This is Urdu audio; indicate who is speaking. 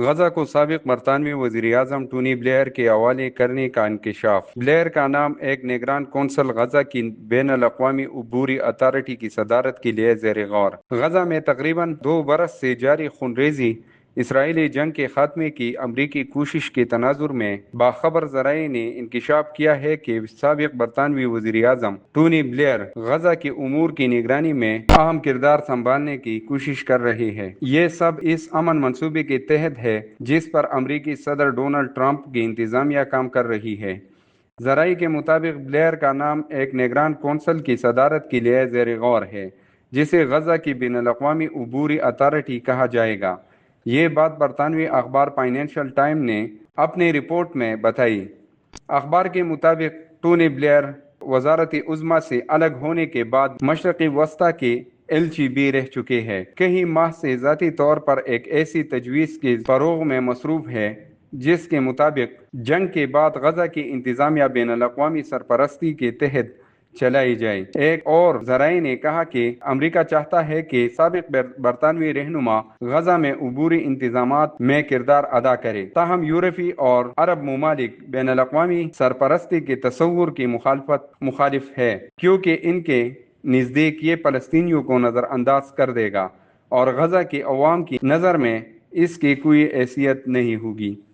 Speaker 1: غزہ کو سابق برطانوی وزیراعظم ٹونی بلیئر کے حوالے کرنے کا انکشاف۔ بلیئر کا نام ایک نگران کونسل غزہ کی بین الاقوامی عبوری اتھارٹی کی صدارت کے لیے زیر غور۔ غزہ میں تقریباً 2 برس سے جاری خونریزی اسرائیلی جنگ کے خاتمے کی امریکی کوشش کے تناظر میں باخبر ذرائع نے انکشاف کیا ہے کہ سابق برطانوی وزیراعظم ٹونی بلیئر غزہ کے امور کی نگرانی میں اہم کردار سنبھالنے کی کوشش کر رہے ہیں۔ یہ سب اس امن منصوبے کے تحت ہے جس پر امریکی صدر ڈونلڈ ٹرمپ کی انتظامیہ کام کر رہی ہے۔ ذرائع کے مطابق بلیئر کا نام ایک نگران کونسل کی صدارت کے لیے زیر غور ہے جسے غزہ کی بین الاقوامی عبوری اتھارٹی کہا جائے گا۔ یہ بات برطانوی اخبار فائنینشل ٹائم نے اپنی رپورٹ میں بتائی۔ اخبار کے مطابق ٹونی بلیئر وزارت عظمیٰ سے الگ ہونے کے بعد مشرق وسطیٰ کے ایلچی بھی رہ چکے ہیں۔ کئی ماہ سے ذاتی طور پر ایک ایسی تجویز کے فروغ میں مصروف ہے جس کے مطابق جنگ کے بعد غزہ کی انتظامیہ بین الاقوامی سرپرستی کے تحت چلائی جائے۔ ایک اور ذرائع نے کہا کہ امریکہ چاہتا ہے کہ سابق برطانوی رہنما غزہ میں عبوری انتظامات میں کردار ادا کرے، تاہم یورپی اور عرب ممالک بین الاقوامی سرپرستی کے تصور کی مخالف ہے کیونکہ ان کے نزدیک یہ فلسطینیوں کو نظر انداز کر دے گا اور غزہ کے عوام کی نظر میں اس کی کوئی حیثیت نہیں ہوگی۔